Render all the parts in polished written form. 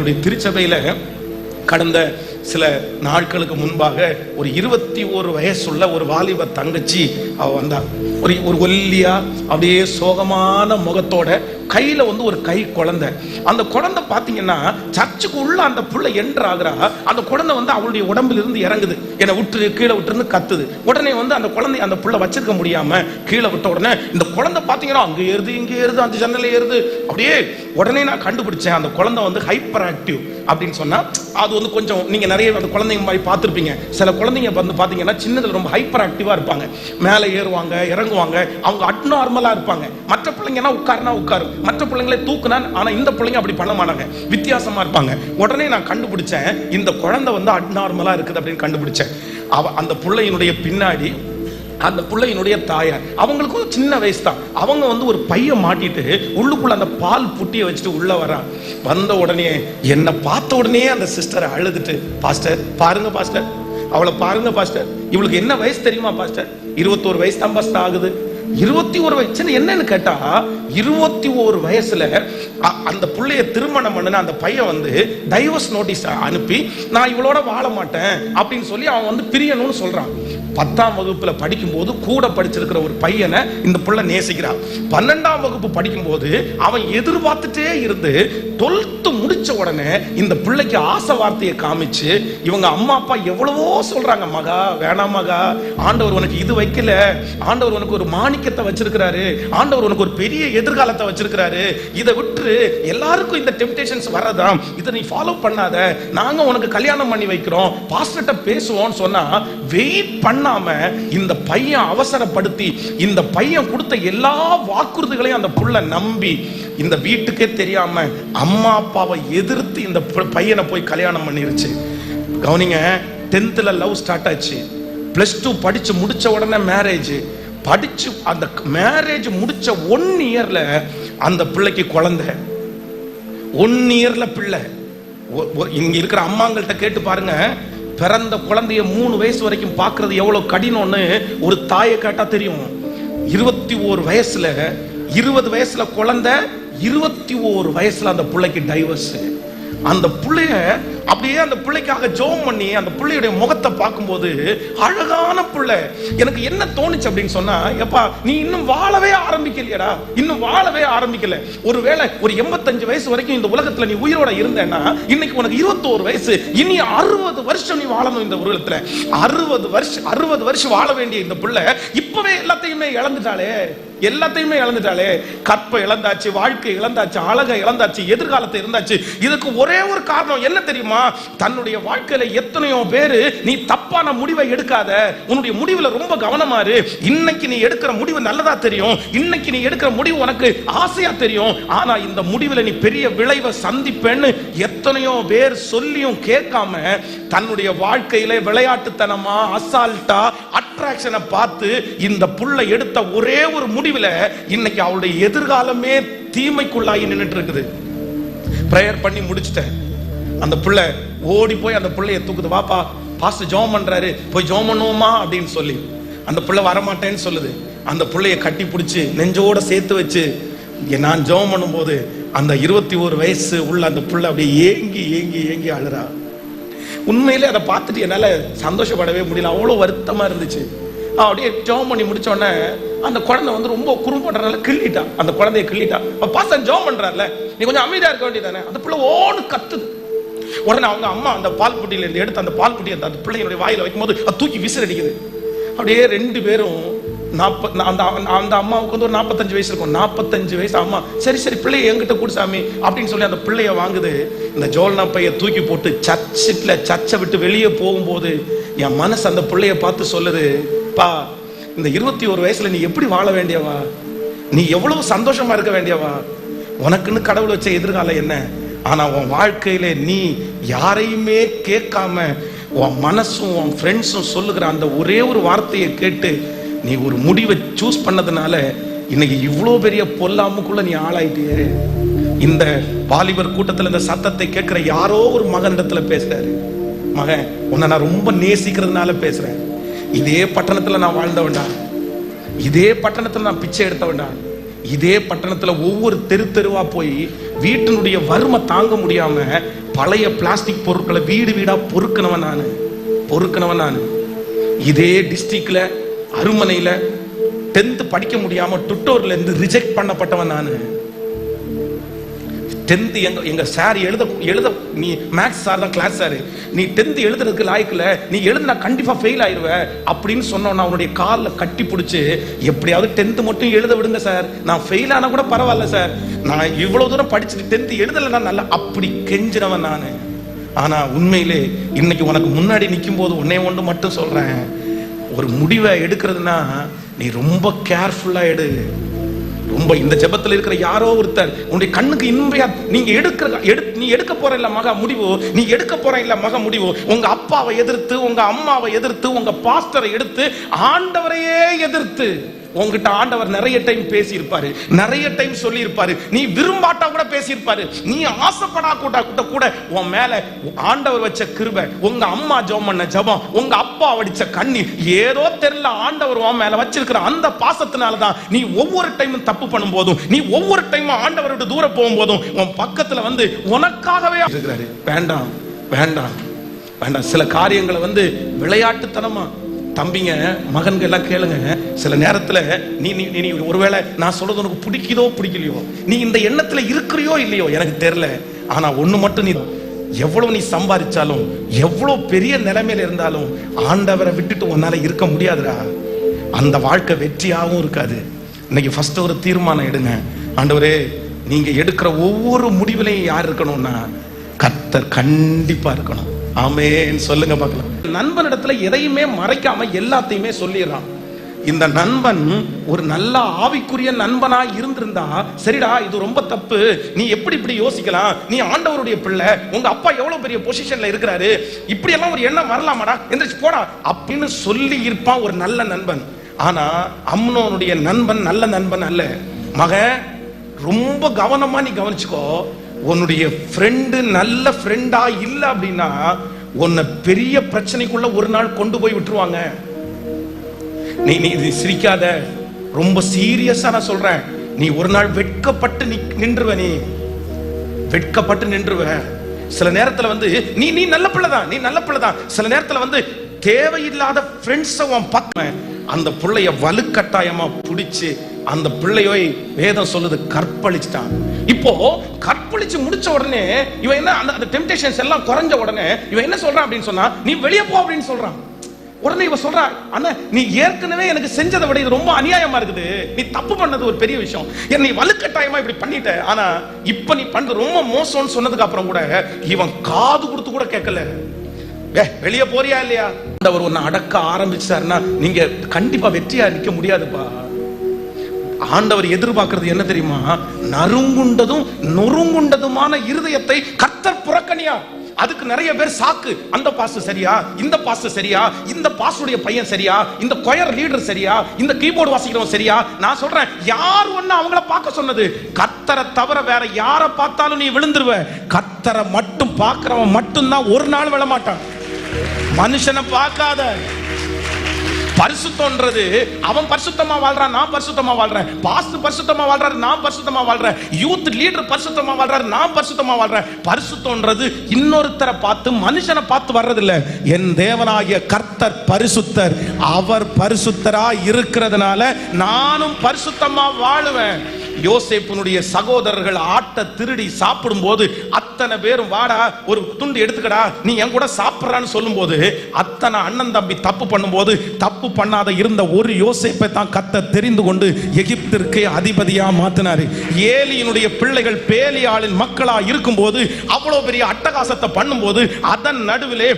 எங்களுடைய திருச்சபையில கடந்த சில நாட்களுக்கு முன்பாக ஒரு 21 வயசுள்ள ஒரு வாலிப தங்கச்சி அவ வந்தா. ஒரு ஒல்லியா அப்படியே சோகமான முகத்தோட, கையில வந்து ஒரு கை குழந்தை. அந்த குழந்தை பாத்தீங்கன்னா சர்ச்சுக்கு உள்ள அந்த புள்ளை என்ட்ரு ஆகுறா. அந்த குழந்தை வந்து அவளுடைய உடம்புல இருந்து இறங்குது. என்னை விட்டுரு, கீழே விட்டுருன்னு கத்துது. உடனே வந்து அந்த குழந்தை அந்த புள்ள வச்சிருக்க முடியாம கீழே விட்ட உடனே இந்த குழந்தை பாத்தீங்கன்னா அங்க ஏறுது, இங்க ஏறுது, அந்த ஜன்னல ஏறுது. அப்படியே உடனே நான் கண்டுபிடிச்சேன் அந்த குழந்தை வந்து ஹைப்பர் ஆக்டிவ் அப்படின்னு சொன்னா. அது வந்து கொஞ்சம் நீங்க நிறைய அந்த குழந்தைங்க மாதிரி பார்த்துருப்பீங்க. சில குழந்தைங்க வந்து பாத்தீங்கன்னா சின்னதுல ரொம்ப ஹைப்பர் ஆக்டிவா இருப்பாங்க. மேலே ஏறுவாங்க, இறங்குவாங்க. அவங்க அட்நார்மலா இருப்பாங்க. மற்ற பிள்ளைங்கன்னா உட்காருனா உட்காரும், மற்ற பிள்ளைங்களே தூக்குனா. ஆனா இந்த பிள்ளைங்க அப்படி பண்ண மாட்டாங்க, வித்தியாசமா இருப்பாங்க. உடனே நான் கண்டுபிடிச்சேன் இந்த குழந்தை வந்து அட்நார்மலா இருக்குது அப்படின்னு கண்டுபிடிச்சேன். அந்த பிள்ளையினுடைய பின்னாடி அந்த பிள்ளையினுடைய தாயார், அவங்களுக்கும் சின்ன வயசு தான். அவங்க வந்து ஒரு பைய மாட்டிட்டு உள்ளுக்குள்ள அந்த பால் புட்டியை வச்சுட்டு உள்ள வரா. வந்த உடனே என்னை பார்த்த உடனே அந்த சிஸ்டர் அழுதுட்டு, பாஸ்டர் பாருங்க பாஸ்டர், அவளை பாருங்க பாஸ்டர், இவளுக்கு என்ன வயசு தெரியுமா பாஸ்டர்? 21 வயசு தான் பாஸ்டர் ஆகுது. 21 வயசு என்னன்னு கேட்டா, 21 வயசுல அந்த புள்ளைய திருமணம் பண்ண அந்த பையன் வந்து டைவர்ஸ் நோட்டீஸ் அனுப்பி நான் இவளோட வாழ மாட்டேன் அப்படின்னு சொல்லி அவன் வந்து பிரியணும்னு சொல்றான். 10ஆம் வகுப்புல படிக்கும் போது கூட படிச்சிருக்கிற ஒரு பையனை இந்த புள்ள நேசிக்கிறான். 12ஆம் வகுப்பு படிக்கும் போது அவன் எதிர்பார்த்துட்டே இருந்து 12th முடிச்ச உடனே இந்த பிள்ளைக்கு ஆசை வார்த்தையை காமிச்சு, இவங்க அம்மா அப்பா எவ்வளவோ சொல்றாங்க, மகா வேணாம் மகா, ஆண்டவர் உனக்கு இது வைக்கல, ஆண்டவர் உனக்கு ஒரு மாணிக்கத்தை வச்சிருக்கிறாரு, ஆண்டவர் உனக்கு ஒரு பெரிய எதிர்காலத்தை வச்சிருக்கிறாரு, இதை விட்டு எல்லாருக்கும் இந்த டெம்டேஷன்ஸ் வரதான், இதை நீ ஃபாலோ பண்ணாத, நாங்க உனக்கு கல்யாணம் பண்ணி வைக்கிறோம், பாஸ்டர்ட்ட பேசுவோம்னு சொன்னா வெயிட் பண்ணாம இந்த பையன் அவசரப்படுத்தி இந்த பையன் கொடுத்த எல்லா வாக்குறுதிகளையும் அந்த புள்ள நம்பி இந்த வீட்டுக்கே தெரியாம அம்மா அப்பாவை எதிர்த்து இந்த பையனை போய் கல்யாணம் பண்ணிருச்சு. கவனிங்க, 10th லவ் ஸ்டார்ட் ஆச்சு. +2 படிச்சு முடிச்ச உடனே மேரேஜ். படிச்சு அந்த மேரேஜ் முடிச்ச 1 இயர்ல அந்த பிள்ளைக்கு குழந்தை. 1 இயர்ல பிள்ளை. இங்க இருக்கிற அம்மாங்கள்ட்ட கேட்டு பாருங்க, பிறந்த குழந்தைய 3 வயசு வரைக்கும் பார்க்கிறது எவ்வளவு கடினம்னு ஒரு தாயை கேட்டா தெரியும். 21 வயசுல 20 வயசுல குழந்தை, 21 வயசுல அந்த பிள்ளைக்கு டைவர்ஸ். அந்த பிள்ளைய அப்படியே அந்த பிள்ளைக்காக ஜெபம் பண்ணி அந்த பிள்ளையுடைய முகத்தை பார்க்கும்போது அழகான பிள்ளை. எனக்கு என்ன தோணுச்சு அப்படின்னு சொன்னா, எப்பா நீ இன்னும் வாழவே ஆரம்பிக்கலையடா, இன்னும் வாழவே ஆரம்பிக்கல. ஒருவேளை ஒரு 85 வயசு வரைக்கும் இந்த உலகத்துல நீ உயிரோட இருந்தேன்னா இன்னைக்கு உனக்கு 21 வயசு, இனி 60 வருஷம் நீ வாழணும் இந்த உலகத்துல. 60 வருஷம் வாழ வேண்டிய இந்த பிள்ளை இப்பவே எல்லாத்தையுமே இழந்துட்டாளே, எல்லாத்தையுமே இழந்துட்டாளே. கற்பை இழந்தாச்சு, வாழ்க்கை இழந்தாச்சு, அழகை இழந்தாச்சு, எதிர்காலத்தை இருந்தாச்சு. இதுக்கு ஒரே ஒரு காரணம் என்ன தெரியுமா? தன்னுடைய வாழ்க்கையில எத்தனையோ பேரு நீ தப்பான முடிவை எடுக்காத, உன்னுடைய முடிவுல ரொம்ப கவனமா இரு, இன்னைக்கு நீ எடுக்கிற முடிவு நல்லதா தெரியும், இன்னைக்கு நீ எடுக்கிற முடிவு உனக்கு ஆசையா தெரியும், ஆனா இந்த முடிவுல நீ பெரிய விளைவை சந்திப்பேன்னு எத்தனையோ பேர் சொல்லியும் கேட்காம தன்னுடைய வாழ்க்கையில விளையாட்டுத்தனமா அசால்ட்டா அட்ராக்ஷனை பார்த்து இந்த புள்ள எடுத்த ஒரே ஒரு முடிவுல இன்னைக்கு அவளுடைய எதிர்காலமே தீமைக்குள்ளாகி நின்னுட்டு இருக்குது. பிரேயர் பண்ணி முடிச்சிட்டேன். அந்த பிள்ளை ஓடி போய் அந்த பிள்ளைய தூக்குது, வாப்பா பாஸ்டர் ஜெபம் பண்றாரு, போய் ஜெபம் பண்ணுவோமா அப்படின்னு சொல்லி. அந்த பிள்ளை வரமாட்டேன்னு சொல்லுது. அந்த பிள்ளைய கட்டி பிடிச்சி நெஞ்சோட சேர்த்து வச்சு நான் ஜெபம் பண்ணும் போது அந்த 21 வயசு உள்ள அந்த பிள்ளை அப்படியே ஏங்கி ஏங்கி ஏங்கி அழுறா. உண்மையிலே அதை பார்த்துட்டு என்னால சந்தோஷப்படவே முடியல, அவ்வளவு வருத்தமா இருந்துச்சு. அப்படியே ஜெபம் பண்ணி முடிச்ச உடனே அந்த குழந்தை வந்து ரொம்ப குறும்படுறதுனால கிள்ளிட்டா, அந்த குழந்தைய கிள்ளிட்டா. பாஸ்டர் ஜெபம் பண்றாருல, நீ கொஞ்சம் அமைதியா இருக்க வேண்டியதானே. அந்த பிள்ளை ஓடு கத்துது. உடனே அவங்க அம்மா அந்த பால் புட்டியில இருந்து எடுத்து அந்த பால் புட்டியை அந்த பிள்ளைகளுடைய வாயில வைக்கும்போது அது தூக்கி விசிறடிக்குது. அப்படியே 2 பேரும் அந்த அம்மாவுக்கு வந்து ஒரு 45 வயசு இருக்கும். 45 வயசு அம்மா, சரி சரி பிள்ளைய என்கிட்ட கூடு சாமி அப்படின்னு சொல்லி அந்த பிள்ளைய வாங்குது. இந்த ஜோல்னா பைய தூக்கி போட்டு சர்ச்சை விட்டு வெளியே போகும்போது என் மனசு அந்த பிள்ளைய பார்த்து சொல்லுது, பா இந்த 21 வயசுல நீ எப்படி வாழ வேண்டியவா, நீ எவ்வளவு சந்தோஷமா இருக்க வேண்டியவா, உனக்குன்னு கடவுள் வச்ச எதிர்காலம் என்ன, ஆனா உன் வாழ்க்கையில நீ யாரையுமே கேட்காம உன் மனசும் உன் ஃப்ரெண்ட்ஸும் சொல்லுகிற அந்த ஒரே ஒரு வார்த்தையை கேட்டு நீ ஒரு முடிவை சூஸ் பண்ணதுனால இன்னைக்கு இவ்வளோ பெரிய பொல்லாமுக்குள்ள நீ ஆளாயிட்டியே. இந்த வாலிபர் கூட்டத்தில் இந்த சத்தத்தை கேட்கிற யாரோ ஒரு மகனிடத்துல பேசுறாரு, மகன் உன்னை நான் ரொம்ப நேசிக்கிறதுனால பேசுறேன், இதே பட்டணத்துல நான் வாழ்ந்த வேண்டாம், இதே பட்டணத்துல நான் பிச்சை எடுத்த வேண்டாம், இதே பட்டணத்துல ஒவ்வொரு தெருவா போய் வீட்டினுடைய வறுமை தாங்க முடியாம பழைய பிளாஸ்டிக் பொருட்களை வீடு வீடா பொறுக்கினவன் நானு. இதே டிஸ்ட்ரிக்ட்ல அருமனையில 10th படிக்க முடியாம டுட்டோர்ல இருந்து ரிஜெக்ட் பண்ணப்பட்டவன் நானு. 10th எங்க சார் எழுத நீ மேக்ஸ் சார் தான் கிளாஸ் சார், நீ 10th எழுதுறதுக்கு லாய்க்கல, நீ எழுதுனா கண்டிப்பா ஃபெயில் ஆயிருவ அப்படின்னு சொன்னோன்னா அவனுடைய காலில் கட்டி பிடிச்சி எப்படியாவது 10th மட்டும் எழுத விடுங்க சார், நான் ஃபெயில் ஆனா கூட பரவாயில்ல சார், நான் இவ்வளவு தூரம் படிச்சுட்டு 10th எழுதலைன்னா நல்லா, அப்படி கெஞ்சினவன் நானு. ஆனா உண்மையிலே இன்னைக்கு உனக்கு முன்னாடி நிற்கும் போது ஒன்று மட்டும் சொல்றேன், ஒரு முடிவை எடுக்கிறதுனா நீ ரொம்ப கேர்ஃபுல்லா எடு. ரொம்ப இந்த ஜெபத்தில் இருக்கிற யாரோ ஒருத்தர் உன்னுடைய கண்ணுக்கு இன்பையா நீ எடுக்க போற இல்ல மக முடிவு, நீ எடுக்க போற இல்ல மக முடிவு, உங்க அப்பாவை எதிர்த்து, உங்க அம்மாவை எதிர்த்து, உங்க பாஸ்டரை எடுத்து, ஆண்டவரையே எதிர்த்து உங்ககிட்ட ஆண்டவர் நிறைய டைம் பேசி இருப்பாரு, நிறைய டைம் சொல்லி இருப்பாரு, நீ விரும்பாட்டா கூட பேசி இருப்பாரு, நீ ஆசைப்படா கூட உன் மேல ஆண்டவர் வச்ச கிருபை, உங்க அம்மா ஜெபம் பண்ண ஜெபம், உங்க அப்பா வடிச்ச கண்ணீர், ஏதோ தெரியல ஆண்டவர் உன் மேல வச்சிருக்கிற அந்த பாசத்தினாலதான் நீ ஒவ்வொரு டைமும் தப்பு பண்ணும் போதும், நீ ஒவ்வொரு டைமும் ஆண்டவரோட தூரம் போகும் போதும் உன் பக்கத்துல வந்து உனக்காகவே இருக்கிறாரு. வேண்டாம் வேண்டாம் வேண்டாம். சில காரியங்களை வந்து விளையாட்டுத்தனமா தம்பிங்க மகன்கள் எல்லாம் கேளுங்க. சில நேரத்துல நீ ஒருவேளை நான் சொல்றது உனக்கு பிடிக்குதோ பிடிக்கலையோ, நீ இந்த எண்ணத்துல இருக்கிறியோ இல்லையோ எனக்கு தெரியல, ஆனா ஒண்ணு மட்டும், நீ எவ்வளவு நீ சம்பாதிச்சாலும், எவ்வளவு பெரிய நிலைமையில இருந்தாலும் ஆண்டவரை விட்டுட்டு உன்னால இருக்க முடியாதுடா. அந்த வாழ்க்கை வெற்றியாகவும் இருக்காது. இன்னைக்கு ஃபர்ஸ்ட் ஒரு தீர்மானம் எடுங்க. ஆண்டவரே, நீங்க எடுக்கிற ஒவ்வொரு முடிவுலையும் யார் இருக்கணும்னா கர்த்தர் கண்டிப்பா இருக்கணும். ஆமென் சொல்லுங்க பார்க்கலாம். நண்பனிடத்துல எதையுமே மறைக்காம எல்லாத்தையுமே சொல்லிடுறான். இந்த நண்பன் ஒரு நல்ல ஆவிக்குரிய நண்பனா இருந்திருந்தா, சரிடா இது ரொம்ப தப்பு, நீ எப்படி இப்படி யோசிக்கலாம், நீ ஆண்டவருடைய பிள்ளை, உங்க அப்பா எவ்வளவு பெரிய பொசிஷன்ல இருக்கிறாரு, இப்படி எல்லாம் ஒரு எண்ணம் வரலாமாடா, எந்திரிச்சு போடா அப்படின்னு சொல்லி இருப்பான் ஒரு நல்ல நண்பன். ஆனா அம்னோனுடைய நண்பன் நல்ல நண்பன் அல்ல. மகன் ரொம்ப கவனமா நீ கவனிச்சுக்கோ, உன்னுடைய ஃப்ரெண்டு நல்ல ஃப்ரெண்டா இல்ல அப்படின்னா உன்னை பெரிய பிரச்சனைக்குள்ள ஒரு நாள் கொண்டு போய் விட்டுருவாங்க. நீ சிரிக்காத, ரொம்ப சீரியஸா நான் சொல்றேன், நீ ஒரு நாள் வெட்கப்பட்டு நின்றுவ, நீ வெட்கப்பட்டு நின்றுவ. சில நேரத்துல வந்து நீ நல்ல பிள்ளைதான், நீ நல்ல பிள்ளைதான், சில நேரத்துல வந்து தேவையில்லாத ஃப்ரெண்ட்ஸை அந்த பிள்ளைய வலுக்கட்டாயமா பிடிச்சு அந்த பிள்ளையோய் வேதம் சொல்லுது கற்பழிச்சிட்டான். இப்போ கற்பழிச்சு முடிச்ச உடனே இவன் என்ன, அந்த டெம்டேஷன்ஸ் எல்லாம் குறைஞ்ச உடனே இவன் என்ன சொல்றான் அப்படின்னு சொன்னா, நீ வெளியே போ அப்படின்னு சொல்றான். உடனே இவன் சொல்றா, அண்ணா நீ ஏற்கனவே எனக்கு செஞ்சதை விட இது ரொம்ப அநியாயமா இருக்குது, நீ தப்பு பண்ணது ஒரு பெரிய விஷயம், நீ வலுக்கட்டாயமா இப்படி பண்ணிட்ட, ஆனா இப்ப நீ பண்றது ரொம்ப மோசம்னு சொன்னதுக்கு அப்புறம் கூட இவன் காது கொடுத்து கூட கேட்கல. வெளியே போறியா இல்லையா, அவர் ஒன்னு அடக்க ஆரம்பிச்சாருன்னா நீங்க கண்டிப்பா வெற்றியா நிக்க முடியாதுப்பா. ஆண்டவர் எதிர்பார்க்கிறது என்ன தெரியுமா, நறுங்குண்டதும் நொறுங்குண்டதுமான இருதயத்தை கர்த்தர் புறக்கணியா. அதுக்கு நிறைய பேர் சாக்கு, அந்த பாஸ் சரியா, இந்த பாஸ் சரியா, இந்த பாஸுடைய பையன் சரியா, இந்த கொயர் லீடர் சரியா, இந்த கீபோர்டு வாசிக்கிறவன் சரியா. நான் சொல்றேன், யார் ஒண்ணு அவங்கள பார்க்க சொன்னது, கர்த்தரை தவிர வேற யாரை பார்த்தாலும் நீ விழுந்துருவ. கர்த்தரை மட்டும் பார்க்கிறவன் மட்டும்தான் ஒரு நாள் விழ மாட்டான். மனுஷனை பார்க்காத. பரிசுத்தம்ன்றது அவன் பரிசுத்தமா வாழ்றான், நான் பரிசுத்தமா வாழ்றேன், பாஸ்டர் பரிசுத்தமா வாழ்றாரு, நான் பரிசுத்தமா வாழ்றேன், யூத் லீடர் பரிசுத்தமா வாழ்றாரு, நான் பரிசுத்தமா வாழ்றேன். பரிசுத்தம்ன்றது இன்னொருத்தரை பார்த்து மனுஷனை பார்த்து வர்றது இல்ல. என் தேவனாகிய கர்த்தர் பரிசுத்தர், அவர் பரிசுத்தரா இருக்கிறதுனால நானும் பரிசுத்தமா வாழுவேன். யோசேப்புனுடைய சகோதரர்கள் ஆட்டை திருடி சாப்பிடும் போது அத்தனை பேரும் வாடா ஒரு துண்டு எடுத்துக்கடா நீ என் கூட சாப்பிடுறான்னு சொல்லும் போது அத்தனை அண்ணன் தம்பி தப்பு பண்ணும் போது தப்பு பண்ணாத இருந்த ஒரு யோசேப்பை தான் கர்த்தர் தெரிந்து கொண்டு எகிப்திற்கு அதிபதியா மாத்தினாரு. ஏலியினுடைய பிள்ளைகள் பேலியாளின் மக்களா இருக்கும் போது அவ்வளவு பெரிய அட்டகாசத்தை பண்ணும் போது அதன் நடுவிலே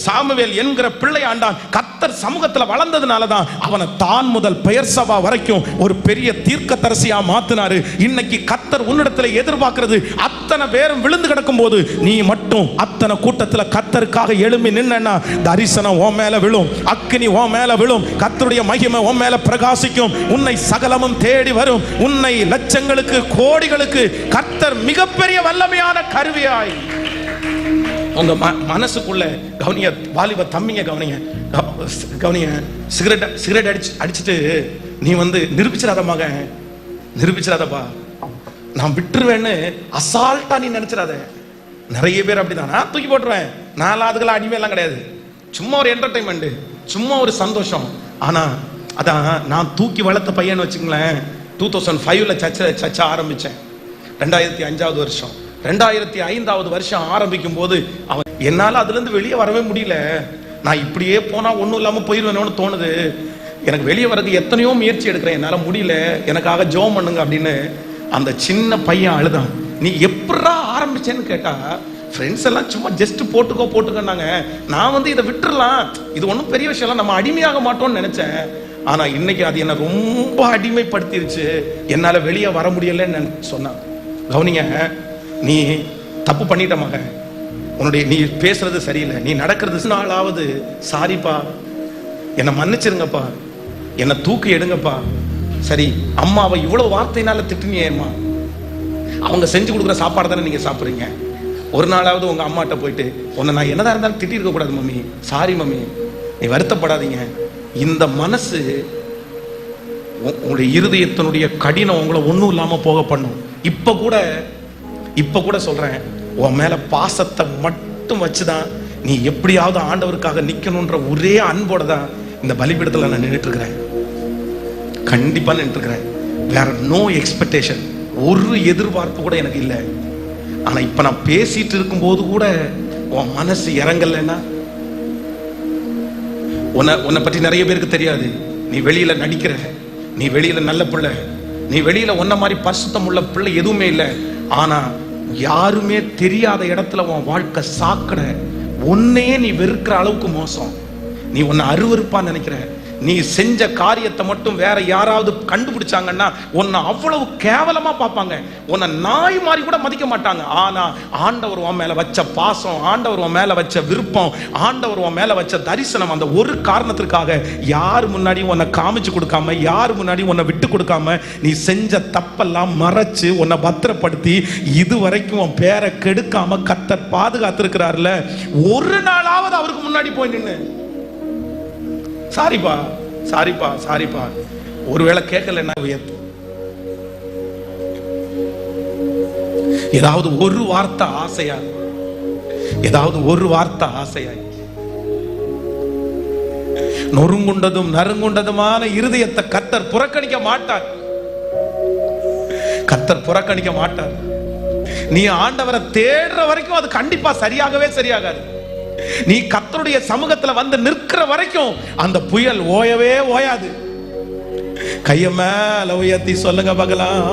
சாமுவேல் என்கிற பிள்ளையாண்டான் கர்த்தர் சமூகத்தில் வளர்ந்ததுனாலதான் அவனை தான் முதல் பெயர்சபா வரைக்கும் ஒரு பெரிய தீர்க்கதரிசியா மாத்தினாரு. இன்னைக்கு கர்த்தர் உன்னிடத்தில் எதிர்பார்க்கிறது, அத்தனை பேரும் விழுந்து கிடக்கும் போது நீ மட்டும் அத்தனை கூட்டத்தில் கர்த்தருக்காக எழும்பி நின்னா தரிசனம் உன் மேல விழும், அக்கினி உன் மேல விழும், கர்த்தருடைய மகிமை உன் மேல பிரகாசிக்கும், உன்னை சகலமும் தேடி வரும், உன்னை லட்சங்களுக்கு கோடிகளுக்கு கர்த்தர் மிகப்பெரிய வல்லமையான கருவியாய் உங்க மனசுக்குள்ள கவனிய வாலிப தம்பிங்க கவனிய சிகரெட் அடிச்சுட்டு நீ வந்து நிரூபிச்சிடாத மகன், நிரூபிச்சிடாதப்பா, நான் விட்டுருவேன்னு அசால்ட்டா நீ நினைச்சிடாத. நிறைய பேர் அப்படிதான், நான் தூக்கி போட்டுருவேன், நான் அதுக்கெல்லாம் அடிமை எல்லாம் கிடையாது, சும்மா ஒரு என்டர்டைன்மெண்ட், சும்மா ஒரு சந்தோஷம். ஆனா அதான் நான் தூக்கி வளர்த்த பையன் வச்சுங்களேன். 2005ல சர்ச்சை ஆரம்பிச்சேன். 2005வது வருஷம், 2005வது வருஷம் ஆரம்பிக்கும் போது அவன் என்னால அதுல இருந்து வெளியே வரவே முடியல. நான் இப்படியே போனா ஒண்ணும் இல்லாம போயிருவேணும்னு தோணுது. எனக்கு வெளியே வரதுக்கு எத்தனையோ முயற்சி எடுக்கிறேன், என்னால முடியல, எனக்காக ஜெபம் பண்ணுங்க அப்படின்னு அந்த சின்ன பையன் அழுதான். நீ எப்படா ஆரம்பிச்சேன்னு கேட்டா, ஃப்ரெண்ட்ஸ் எல்லாம் சும்மா ஜஸ்ட் போட்டுக்கோன்னாங்க. நான் இதை விட்டுறலாம், இது ஒன்றும் பெரிய விஷயம், நம்ம அடிமையாக மாட்டோம்னு நினைச்சேன். ஆனா இன்னைக்கு அது என்ன ரொம்ப அடிமைப்படுத்திருச்சு, என்னால வெளியே வர முடியலன்னு சொன்னான். கவனிங்க, நீ தப்பு பண்ணிட்ட மகன், நீ பேசுறது சரியில்லை, நீ நடக்கிறது நாளாவது சாரிப்பா, என்னை மன்னிச்சிருங்கப்பா, என்னை தூக்கி எடுங்கப்பா. சரி, அம்மாவை இவ்வளவு வார்த்தையினால திட்டுனியேம்மா, அவங்க செஞ்சு கொடுக்குற சாப்பாடு தானே நீங்க சாப்பிடுறீங்க. ஒரு நாளாவது உங்க அம்மாட்ட போயிட்டு, உன்னை நான் என்னதான் இருந்தாலும் திட்டி இருக்க கூடாது மம்மி, சாரி மம்மி, நீ வருத்தப்படாதீங்க. இந்த மனசு உங்களுடைய இருதயத்தினுடைய கடினம் உங்களை ஒன்றும் இல்லாம போக பண்ணும். இப்ப கூட சொல்றேன், உன் மேல பாசத்தை மட்டும் வச்சுதான் நீ எப்படியாவது ஆண்டவருக்காக நிக்கணும்ன்ற ஒரே அன்போட தான் இந்த பலிபீடத்துல நான் நின்றுட்டு இருக்கிறேன். கண்டிப்பா நின்றுட்டு இருக்கிறேன். வேற நோ எக்ஸ்பெக்டேஷன், ஒரு எதிர்பார்ப்பு கூட எனக்கு இல்லை. ஆனா இப்ப நான் பேசிட்டு இருக்கும் போது கூட உன் மனசு இறங்கலன்னா, உன்னை பற்றி நிறைய பேருக்கு தெரியாது. நீ வெளியில நடிக்கிற, நீ வெளியில நல்ல பிள்ளை, நீ வெளியில உன்ன மாதிரி பரிசுத்தம் உள்ள பிள்ளை எதுவுமே இல்லை. ஆனா யாருமே தெரியாத இடத்துல உன் வாழ்க்கை சாக்கடை, உன்னையே நீ வெறுக்கிற அளவுக்கு மோசம். நீ உன்னை அருவருப்பான்னு நினைக்கிற. நீ செஞ்ச காரியத்தை மட்டும் வேற யாராவது கண்டுபிடிச்சாங்கன்னா உன்னை அவ்வளவு கேவலமா பார்ப்பாங்க, உன்னை நாய் மாதிரி கூட மதிக்க மாட்டாங்க. ஆனா ஆண்டவர் உன் மேல வச்ச பாசம், ஆண்டவர் உன் மேல வச்ச விருப்பம், ஆண்டவர் உன் மேல வச்ச தரிசனம், அந்த ஒரு காரணத்திற்காக யார் முன்னாடி உன்னை காமிச்சு கொடுக்காம, யார் முன்னாடி உன்னை விட்டு கொடுக்காம, நீ செஞ்ச தப்பெல்லாம் மறைச்சு உன்னை பத்திரப்படுத்தி இதுவரைக்கும் உன் பேரை கெடுக்காம கர்த்தர் பாதுகாத்திருக்கிறார்ல. ஒரு நாளாவது அவருக்கு முன்னாடி போய் நின்னு சாரிப்பா சாரிப்பா சாரிப்பா, ஒருவேளை கேட்கலன்னா ஏதாவது ஒரு வார்த்தை ஆசையா, ஏதாவது ஒரு வார்த்தை ஆசையா, நொறுங்குண்டதும் நறுங்குண்டதுமான இருதயத்தை கர்த்தர் புறக்கணிக்க மாட்டார். கர்த்தர் புறக்கணிக்க மாட்டார். நீ ஆண்டவரை தேடுற வரைக்கும் அது கண்டிப்பா சரியாகவே சரியாகாது. நீ கர்த்தருடைய சமூகத்துல வந்து நிற்கிற வரைக்கும் அந்த புயல் ஓயவே ஓயாது. கைய மேல உயர்த்தி சொல்லுங்க பார்க்கலாம்.